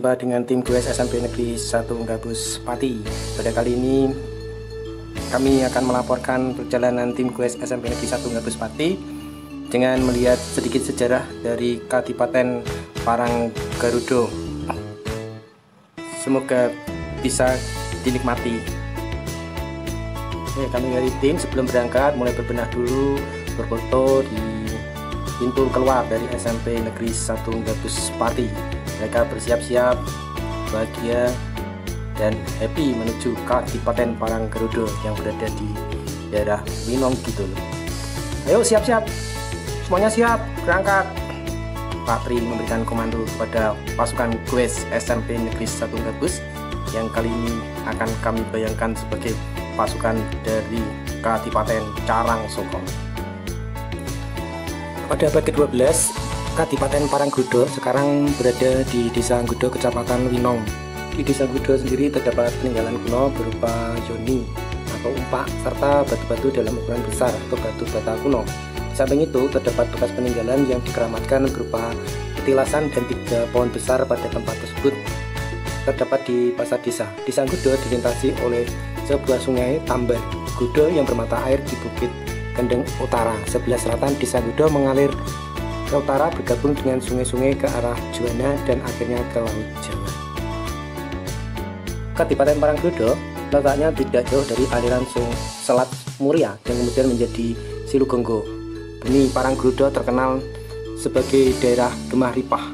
Jumpa dengan tim GWS SMP Negeri 1 Gabus Pati. Pada kali ini kami akan melaporkan perjalanan tim GWS SMP Negeri 1 Gabus Pati dengan melihat sedikit sejarah dari Kadipaten Paranggarudo. Semoga bisa dinikmati. Oke, kami dari tim sebelum berangkat mulai berbenah dulu, berfoto di pintu keluar dari SMP Negeri 1 Gabus Pati. Mereka bersiap-siap, bahagia dan happy menuju Kadipaten Paranggarudo yang berada di daerah Winong gitu loh. Ayo siap-siap, semuanya siap, berangkat. Pak Tri memberikan komando kepada pasukan GWS SMP Negeri 1 Gabus yang kali ini akan kami bayangkan sebagai pasukan dari Kadipaten Carangsoko. Pada abad ke-12, Kadipaten Paranggarudo sekarang berada di Desa Gudo, Kecamatan Winong. Di Desa Gudo sendiri terdapat peninggalan kuno berupa yoni atau umpak serta batu-batu dalam ukuran besar atau batu bata kuno. Di samping itu terdapat bekas peninggalan yang dikeramatkan berupa petilasan dan 3 pohon besar pada tempat tersebut. Terdapat di pasar desa. Desa Gudo dilintasi oleh sebuah sungai Tambar Gudo yang bermata air di Bukit Kendeng Utara. Sebelah selatan Desa Gudo mengalir ke utara bergabung dengan sungai-sungai ke arah Juwana dan akhirnya ke Laut Jawa. Kadipaten Paranggarudo letaknya tidak jauh dari aliran Sungai Selat Muria dan kemudian menjadi Silugonggo. Bumi Paranggarudo terkenal sebagai daerah gemah ripah.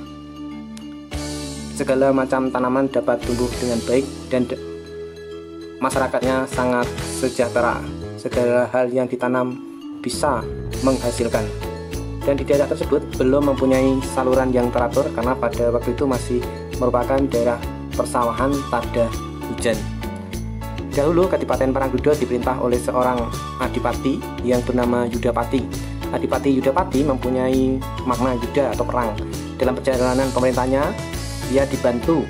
Segala macam tanaman dapat tumbuh dengan baik dan masyarakatnya sangat sejahtera. Segala hal yang ditanam bisa menghasilkan. Dan di daerah tersebut belum mempunyai saluran yang teratur karena pada waktu itu masih merupakan daerah persawahan tada hujan. Dahulu Kadipaten Paranggarudo diperintah oleh seorang adipati yang bernama Yudapati. Adipati Yudapati mempunyai makna yuda atau perang. Dalam perjalanan pemerintahnya, dia dibantu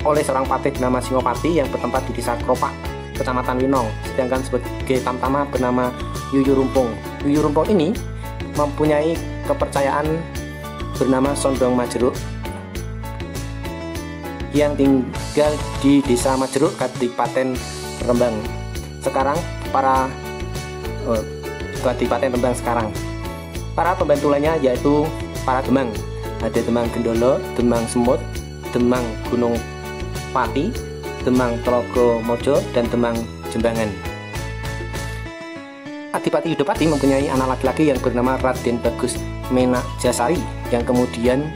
oleh seorang patih bernama Singopati yang bertempat di Desa Kropak, Kecamatan Winong, sedangkan sebagai tamtama bernama Yuyurumpung. Yuyurumpung ini mempunyai kepercayaan bernama Sondong Majeruk yang tinggal di Desa Majeruk, Kadipaten Rembang. Sekarang Kadipaten Rembang sekarang. Para pembantu lainnya yaitu para Demang. Ada Demang Gendolo, Demang Semut, Demang Gunung Pati, Demang Tlogo Mojo, dan Demang Jembangan. Adipati Yudapati mempunyai anak laki-laki yang bernama Raden Bagus Menakjasari yang kemudian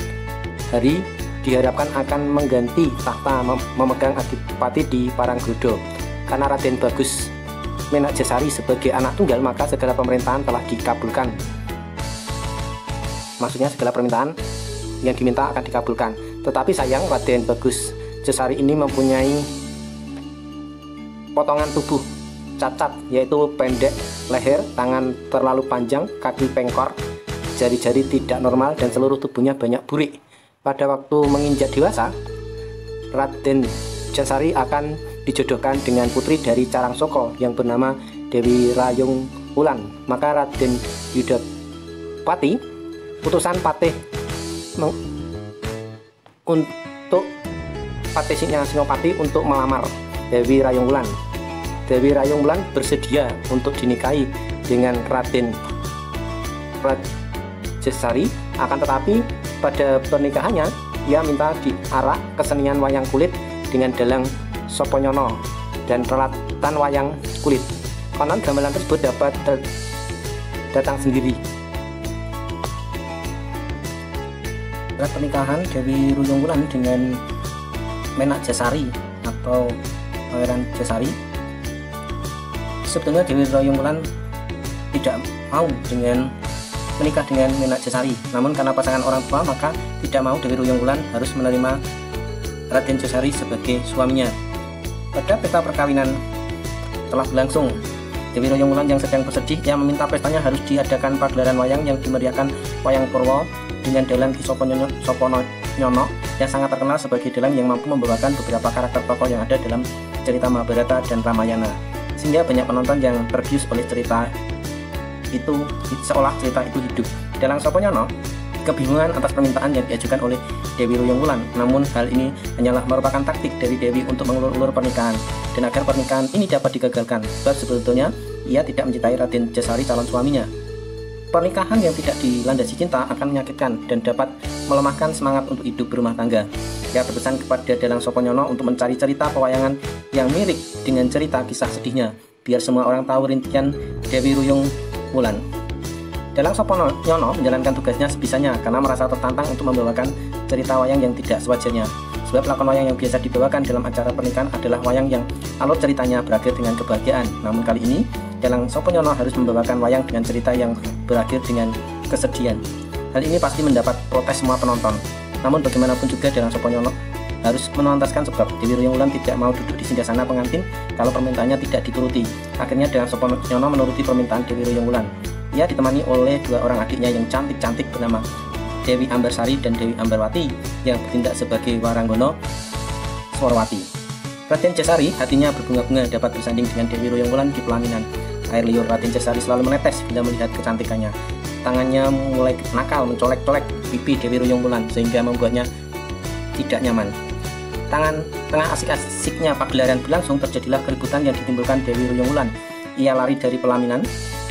hari diharapkan akan mengganti tahta memegang adipati di Paranggarudo. Karena Raden Bagus Menakjasari sebagai anak tunggal, maka segala pemerintahan telah dikabulkan. Maksudnya segala permintaan yang diminta akan dikabulkan. Tetapi sayang Raden Bagus Jasari ini mempunyai potongan tubuh cacat, yaitu pendek leher, tangan terlalu panjang, kaki pengkor, jari-jari tidak normal, dan seluruh tubuhnya banyak burik. Pada waktu menginjak dewasa, Raden Jasari akan dijodohkan dengan putri dari Carangsoko yang bernama Dewi Rayung Wulan. Maka Raden Yudapati putusan patih untuk patihnya Singopati untuk melamar Dewi Rayung Wulan. Dewi Rayung Wulan bersedia untuk dinikahi dengan Raden Jasari, akan tetapi pada pernikahannya ia minta diarak kesenian wayang kulit dengan dalang Soponyono dan peralatan wayang kulit. Konon gamelan tersebut dapat datang sendiri. Pada pernikahan Dewi Rayung Wulan dengan Menakjasari atau Pangeran Jasari, sebetulnya Dewi Rayung Wulan tidak mau menikah dengan Menakjasari. Namun karena pasangan orang tua, maka tidak mau Dewi Rayung Wulan harus menerima Raden Jasari sebagai suaminya. Pada pesta perkawinan telah berlangsung, Dewi Rayung Wulan yang sedang bersedih, yang meminta pestanya harus diadakan pagelaran wayang yang dimeriahkan wayang Purwo dengan dalang Ki Soponyono yang sangat terkenal sebagai dalang yang mampu membawakan beberapa karakter tokoh yang ada dalam cerita Mahabharata dan Ramayana, sehingga banyak penonton yang terbius oleh cerita itu, seolah cerita itu hidup. Dalang Soponyono kebingungan atas permintaan yang diajukan oleh Dewi Ruyung Wulan. Namun hal ini hanyalah merupakan taktik dari Dewi untuk mengulur-ulur pernikahan dan agar pernikahan ini dapat digagalkan, sebab sebetulnya ia tidak mencintai Raden Jasari calon suaminya. Pernikahan yang tidak dilandasi cinta akan menyakitkan dan dapat melemahkan semangat untuk hidup berumah tangga. Ia berpesan kepada Dalang Soponyono untuk mencari cerita pewayangan yang mirip dengan cerita kisah sedihnya, biar semua orang tahu rincian Dewi Ruyung Wulan. Dalang Soponyono menjalankan tugasnya sebisanya karena merasa tertantang untuk membawakan cerita wayang yang tidak sewajarnya. Sebab lakon wayang yang biasa dibawakan dalam acara pernikahan adalah wayang yang alur ceritanya berakhir dengan kebahagiaan. Namun kali ini Dalang Soponyono harus membawakan wayang dengan cerita yang berakhir dengan kesedihan. Hal ini pasti mendapat protes semua penonton. Namun bagaimanapun juga Dalang Soponyono harus menuntaskan sebab Dewi Ruyung Wulan tidak mau duduk di singgasana pengantin kalau permintaannya tidak dituruti. Akhirnya Dalang Soponyono menuruti permintaan Dewi Ruyung Wulan. Ia ditemani oleh dua orang adiknya yang cantik-cantik bernama Dewi Ambarsari dan Dewi Ambarwati yang bertindak sebagai waranggono Swarwati. Raden Jasari hatinya berbunga-bunga dapat bersanding dengan Dewi Ruyung Wulan di pelaminan. Air liur Raden Jasari selalu menetes bila melihat kecantikannya. Tangannya mulai nakal mencolek-colek pipi Dewi Ruyung Wulan sehingga membuatnya tidak nyaman. Tengah asik-asiknya pagelaran berlangsung, terjadilah keributan yang ditimbulkan Dewi Ruyung Wulan. Ia lari dari pelaminan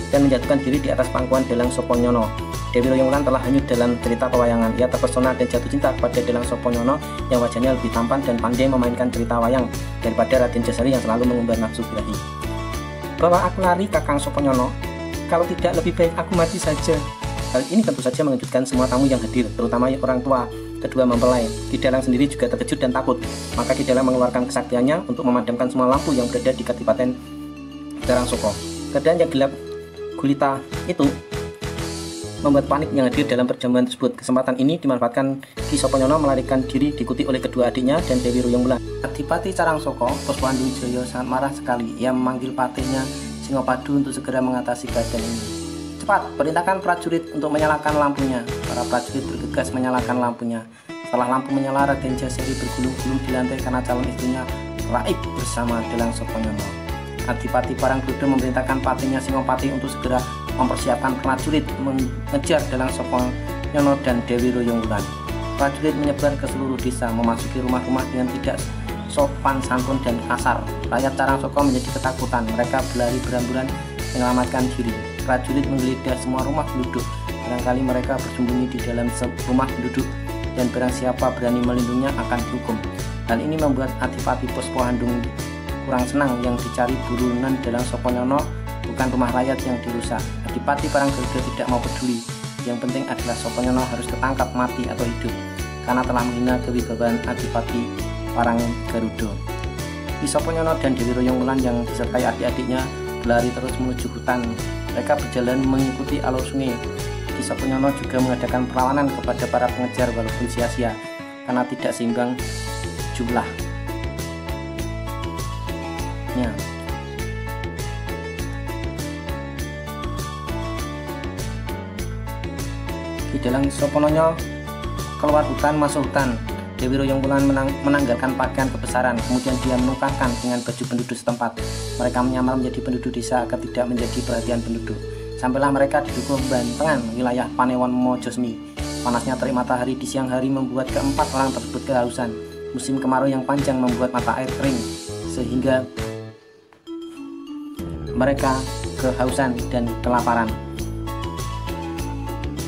dan menjatuhkan diri di atas pangkuan Dalang Soponyono. Dewi Ruyung Wulan telah hanyut dalam cerita pewayangan. Ia terpesona dan jatuh cinta kepada Dalang Soponyono yang wajahnya lebih tampan dan pandai memainkan cerita wayang daripada Raden Jasari yang selalu mengumbar nafsu birahi. Bahwa aku lari, Kakang Soponyono, kalau tidak lebih baik aku mati saja. Hal ini tentu saja mengejutkan semua tamu yang hadir, terutama orang tua kedua mempelai. Ki Dalang sendiri juga terkejut dan takut. Maka Ki Dalang mengeluarkan kesaktiannya untuk memadamkan semua lampu yang berada di Kadipaten Darangsoko. Keadaan yang gelap gulita itu membuat panik yang hadir dalam perjamuan tersebut. Kesempatan ini dimanfaatkan Ki Soponyono melarikan diri diikuti oleh kedua adiknya dan Dewi Ruyung Wulan. Adipati Carangsoko, Puspanduwijaya sangat marah sekali. Ia memanggil patihnya Singopadu untuk segera mengatasi keadaan ini. Cepat, perintahkan prajurit untuk menyalakan lampunya. Para prajurit bergegas menyalakan lampunya. Setelah lampu menyala, Raden Jasari bergulung-gulung di lantai karena calon istrinya raib bersama Dalang Soponyono. Adipati Paranggodo memerintahkan patihnya Singopati untuk segera mempersiapkan prajurit mengejar Dalang Soponyono dan Dewi Ruyung Wulan. Prajurit menyebar ke seluruh desa, memasuki rumah-rumah dengan tidak sopan santun dan kasar. Rakyat Carangsoko menjadi ketakutan. Mereka berlari berambulan menyelamatkan diri. Prajurit menggeledah semua rumah penduduk. Barangkali mereka bersembunyi di dalam rumah penduduk dan barang siapa berani melindunginya akan dihukum. Hal ini membuat Adipati Puspahandung kurang senang. Yang dicari buronan Dalang Soponyono bukan rumah rakyat yang dirusak. Adipati Paranggodo tidak mau peduli. Yang penting adalah Soponyono harus ketangkap mati atau hidup karena telah menghina kewibawaan Adipati Paranggarudo. Ki Soponyono dan Dewi Ruyung Wulan yang disertai adik-adiknya berlari terus menuju hutan. Mereka berjalan mengikuti alur sungai. Ki Soponyono juga mengadakan perlawanan kepada para pengejar walaupun sia-sia karena tidak seimbang jumlah. Ki Dalang Soponyono keluar hutan masuk hutan. Dewi Ruyung Wulan menanggalkan pakaian kebesaran, kemudian dia menukarkan dengan baju penduduk setempat. Mereka menyamar menjadi penduduk desa agar tidak menjadi perhatian penduduk. Sampailah mereka di Dukuh Bantengan, wilayah Panewon Mojosmi. Panasnya terik matahari di siang hari membuat keempat orang tersebut kehausan. Musim kemarau yang panjang membuat mata air kering, sehingga mereka kehausan dan kelaparan.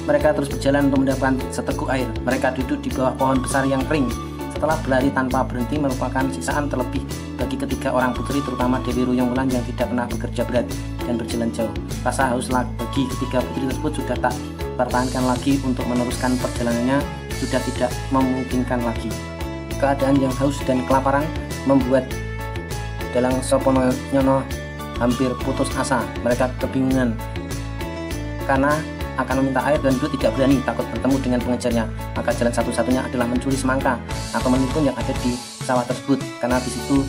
Mereka terus berjalan untuk mendapatkan seteguk air. Mereka duduk di bawah pohon besar yang kering. Setelah berlari tanpa berhenti merupakan siksaan terlebih bagi ketiga orang putri, terutama Dewi Ruyung Wulan yang tidak pernah bekerja berat dan berjalan jauh. Rasa haus bagi ketiga putri tersebut sudah tak tertahankan lagi untuk meneruskan perjalanannya, sudah tidak memungkinkan lagi. Keadaan yang haus dan kelaparan membuat Dalang Soponyono hampir putus asa. Mereka kebingungan karena akan meminta air dan dulu tidak berani, takut bertemu dengan pengejarnya. Maka jalan satu-satunya adalah mencuri semangka atau menimbun yang ada di sawah tersebut, karena di situ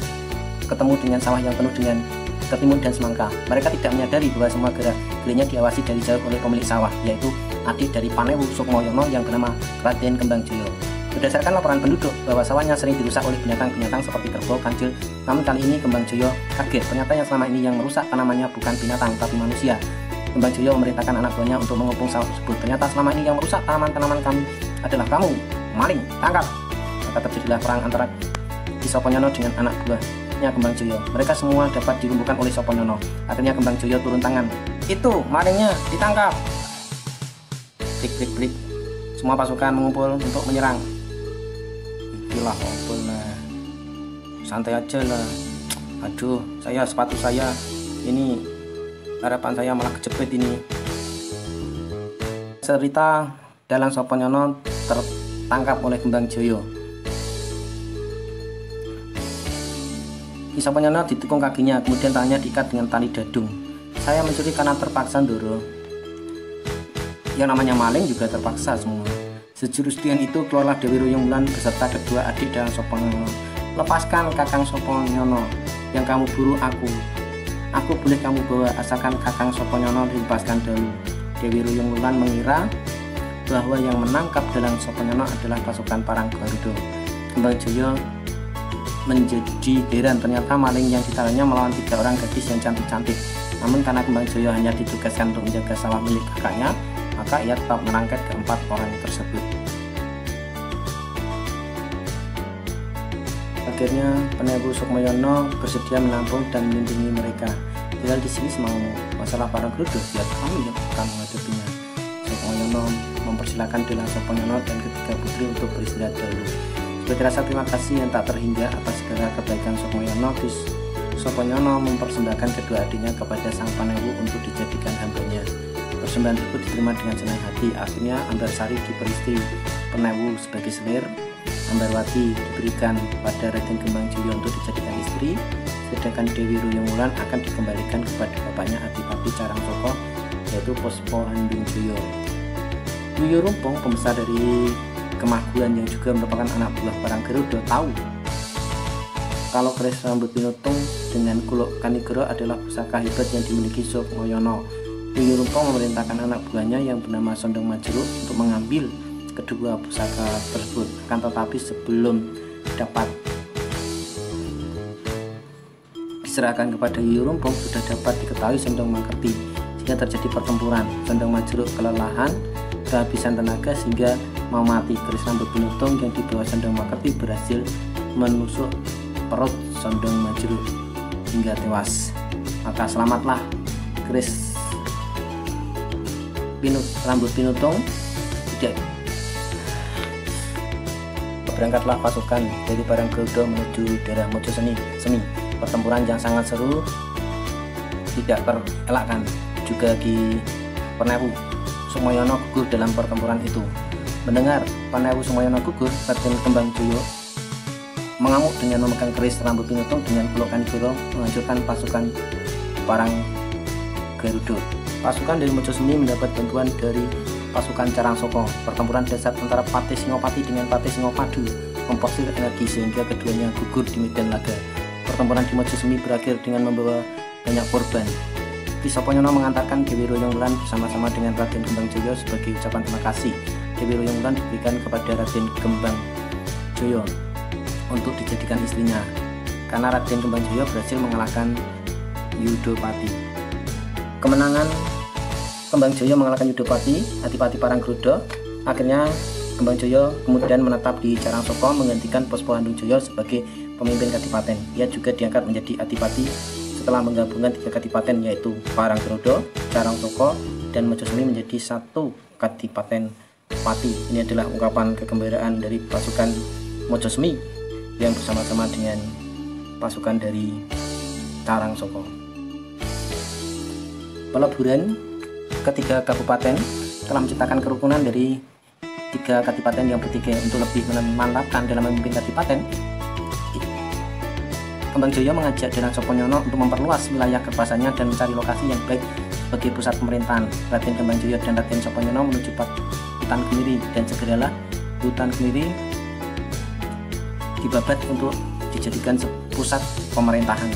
ketemu dengan sawah yang penuh dengan ketimun dan semangka. Mereka tidak menyadari bahwa semua gerak-geriknya diawasi dari jauh oleh pemilik sawah, yaitu adik dari Panewu Sukmoyono yang bernama Raden Kembangjoyo. Berdasarkan laporan penduduk bahwa sawahnya sering dirusak oleh binatang-binatang seperti kerbau, kancil, namun kali ini Kembangjoyo kaget. Ternyata yang selama ini yang merusak tanamannya bukan binatang tapi manusia. Kembangjoyo memerintahkan anak buahnya untuk mengepung sawah tersebut. Ternyata selama ini yang merusak tanaman-tanaman kami adalah kamu. maling, tangkap. Maka terjadilah perang antara Ki Soponyono dengan anak buahnya Kembang Joyo. Mereka semua dapat dilumpuhkan oleh Soponyono. Akhirnya Kembang Joyo turun tangan. Itu malingnya, ditangkap. Blik. Semua pasukan mengumpul untuk menyerang. Itulah ngobrol lah. Santai aja lah. Aduh, sepatu saya ini, harapan saya malah kejepit ini. Cerita Dalang Soponyono tertangkap oleh Kembang Joyo. Ki Soponyono ditikung kakinya, kemudian tangannya diikat dengan tali dadung. Saya mencuri karena terpaksa, Ndoro. Yang namanya maling juga terpaksa semua. Sejurus dengan itu keluarlah Dewi Ruyung Wulan beserta kedua adik Dalang Soponyono. Lepaskan Kakang Soponyono, yang kamu buru aku boleh kamu bawa asalkan Kakang Soponyono dilepaskan dahulu. Dewi Ruyung Wulan mengira bahwa yang menangkap Dalang Soponyono adalah pasukan Parang Garuda. Kembang Joyo menjadi heran, ternyata maling yang ditahannya melawan 3 orang gadis yang cantik-cantik. Namun karena Kembang Joyo hanya ditugaskan untuk menjaga sawah milik kakaknya, maka ia tetap merangkap ke-4 orang tersebut. Akhirnya Penewu Sukmayono bersedia menampung dan melindungi mereka. Tinggal di sini semaumu. Masalah Parang Garuda biar kami yang akan menghadapinya. Sukmayono mempersilahkan Dalang Soponyono dan ketiga putri untuk beristirahat dahulu. Sebagai rasa terima kasih yang tak terhingga atas segala kebaikan Sukmayono, Soponyono mempersembahkan kedua adiknya kepada sang Penewu untuk dijadikan hambanya. Persembahan tersebut diterima dengan senang hati. Akhirnya Ambarsari diberi istri Penewu sebagai selir. Ambarwati diberikan pada Raden Kembang Joyo untuk dijadikan istri, sedangkan Dewi Ruyung Wulan akan dikembalikan kepada bapaknya Adipati Carangsaka, yaitu Pospohandung Joyo. Yuyu Rumpung, pembesar dari Kemaguan yang juga merupakan anak buah Parang Garuda, tahu kalau keris rambut pinutung dengan kuluk kanigoro adalah pusaka hebat yang dimiliki Sukmayono. Yuyu Rumpung memerintahkan anak buahnya yang bernama Sondong Majero untuk mengambil kedua pusaka tersebut. Akan tetapi sebelum dapat diserahkan kepada Yuyu Rumpung, sudah dapat diketahui Sondong Makerti, sehingga terjadi pertempuran. Sondong Majero kelelahan, kehabisan tenaga sehingga mau mati. Keris rambut pinutung yang dibawa Sondong Makerti berhasil menusuk perut Sondong Majero hingga tewas. Maka selamatlah keris rambut pinutung. Berangkatlah pasukan dari Parang Garuda menuju daerah Mojo Semi. Pertempuran yang sangat seru tidak terelakkan. Juga di Penewu Sukmayono gugur dalam pertempuran itu. Mendengar Penewu Sukmayono gugur, Raden Kembang Joyo mengamuk dengan memegang keris rambut pinutung dengan kuluk kanigoro menghancurkan pasukan Parang Garuda. Pasukan dari Mojo Semi mendapat bantuan dari pasukan Carangsaka. Pertempuran dasar antara Patih Singopati dengan Patih Singopadu memporsir energi sehingga keduanya gugur di medan laga. Pertempuran di Mojo Semi berakhir dengan membawa banyak korban. Ki Soponyono mengantarkan Dewi Ruyung Wulan bersama-sama dengan Raden Kembang Joyo sebagai ucapan terima kasih. Dewi Ruyung Wulan diberikan kepada Raden Kembang Joyo untuk dijadikan istrinya karena Raden Kembang Joyo berhasil mengalahkan Yudopati. Kemenangan Kembang Joyo mengalahkan Yudopati, Adipati Parang Garuda. Akhirnya Kembang Joyo kemudian menetap di Carangsaka menggantikan Pospohandung Joyo sebagai pemimpin kadipaten. Ia juga diangkat menjadi adipati setelah menggabungkan 3 kadipaten, yaitu Parang Garuda, Carangsaka, dan Mojo Semi menjadi satu kadipaten pati. Ini adalah ungkapan kegembiraan dari pasukan Mojo Semi yang bersama-sama dengan pasukan dari Carangsaka. Peleburan ketiga kabupaten telah menciptakan kerukunan dari 3 kadipaten yang bertiga. Untuk lebih memantapkan dalam memimpin kadipaten, Kembang Joyo mengajak Dalang Soponyono untuk memperluas wilayah kekuasaannya dan mencari lokasi yang baik sebagai pusat pemerintahan. Raden Kembang Joyo dan Raden Soponyono menuju hutan Kemiri, dan segeralah hutan Kemiri dibabat untuk dijadikan pusat pemerintahan.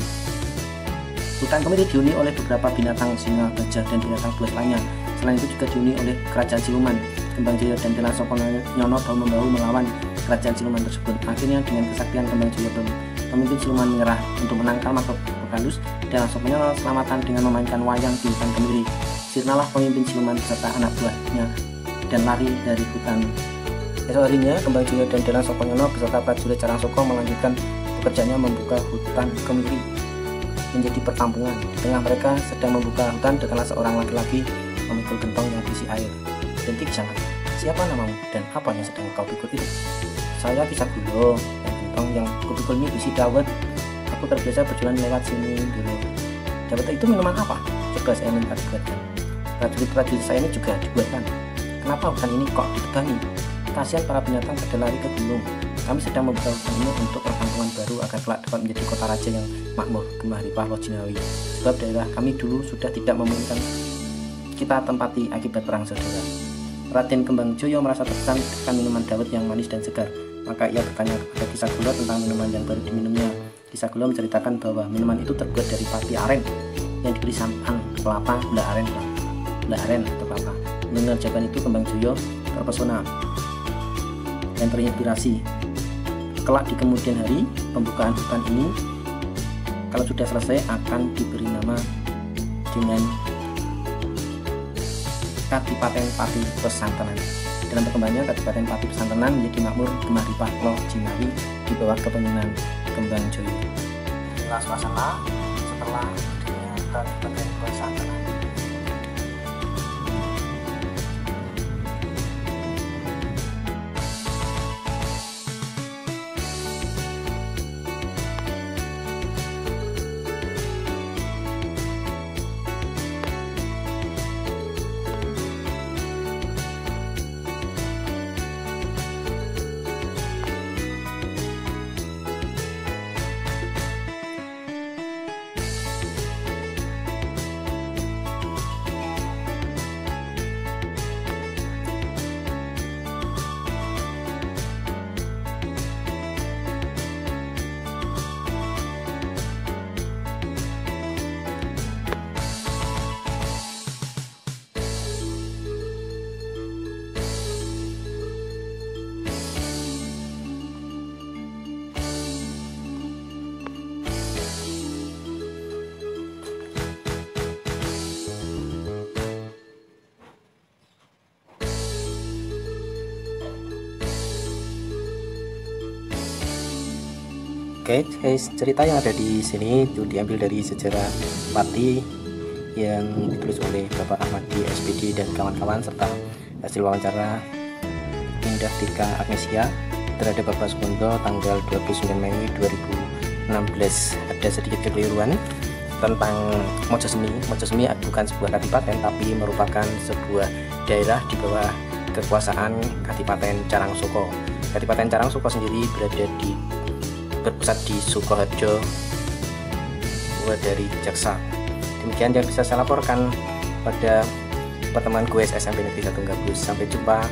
Hutan Kemiri dihuni oleh beberapa binatang singa, gajah, dan binatang buas lainnya. Selain itu juga dihuni oleh kerajaan siluman. Kembang Joyo dan Dalang Soponyono bahu-membahu melawan kerajaan siluman tersebut. Akhirnya dengan kesaktian Kembang Joyo, pemimpin siluman menyerah. Untuk menangkal makhluk halus, Dalang Soponyono selamatan dengan memainkan wayang di hutan Kemiri. Sirnalah pemimpin siluman beserta anak buahnya dan lari dari hutan Esok harinya, Kembang Joyo dan Dalang Sokonyono beserta prajurit Carangsoko melanjutkan pekerjaannya membuka hutan kemiri menjadi perkampungan. Di tengah mereka sedang membuka hutan, datanglah seorang laki-laki memikul gentong yang berisi air. Berhenti di sana. Siapa namamu dan apa yang sedang kau pikul itu? Saya Kisahgulo, dan gentong yang kupikul ini berisi dawet. Aku terbiasa berjalan lewat sini dulu. Dawet itu minuman apa? Coba saya minta dibuatkan. Prajurit-prajurit saya ini juga dibuatkan. Kenapa hutan ini kok ditebangi? Kasihan para binatang pada lari ke gunung. Kami sedang membuka hutan ini untuk perkampungan baru agar kelak dapat menjadi kota raja yang makmur, gemah ripah Lojinawi. Sebab daerah kami dulu sudah tidak memungkinkan kita tempati akibat perang saudara. Raden Kembang Joyo merasa terkesan dengan minuman dawet yang manis dan segar. Maka ia bertanya kepada Kisahgulo tentang minuman yang baru diminumnya. Kisahgulo menceritakan bahwa minuman itu terbuat dari pati aren yang diberi santan kelapa, gula aren atau kelapa. Mendengar jawaban itu, Kembang Joyo terpesona dan terinspirasi. Kelak di kemudian hari, pembukaan hutan ini kalau sudah selesai akan diberi nama dengan Kadipaten Pati Pesantenan. Dalam perkembangannya, Kadipaten Pati Pesantenan menjadi makmur, gemah ripah Lojinawi di bawah kepemimpinan Kembang Joyo. Inilah suasana setelah berdirinya Kadipaten Pesantenan. Oke, guys, cerita yang ada di sini itu diambil dari sejarah Pati yang ditulis oleh Bapak Ahmadi SPD dan kawan-kawan serta hasil wawancara Indah Tika Agnesia terhadap Bapak Sukondo tanggal 29 Mei 2016. Ada sedikit kekeliruan tentang Mojosemi. Mojosemi bukan sebuah kadipaten tapi merupakan sebuah daerah di bawah kekuasaan Kadipaten Carangsoko. Kadipaten Carangsoko sendiri berpusat di Sukoharjo dari Jaksa. Demikian yang bisa saya laporkan pada pertemuan gue SMP Negeri 1 Gabus. Sampai jumpa.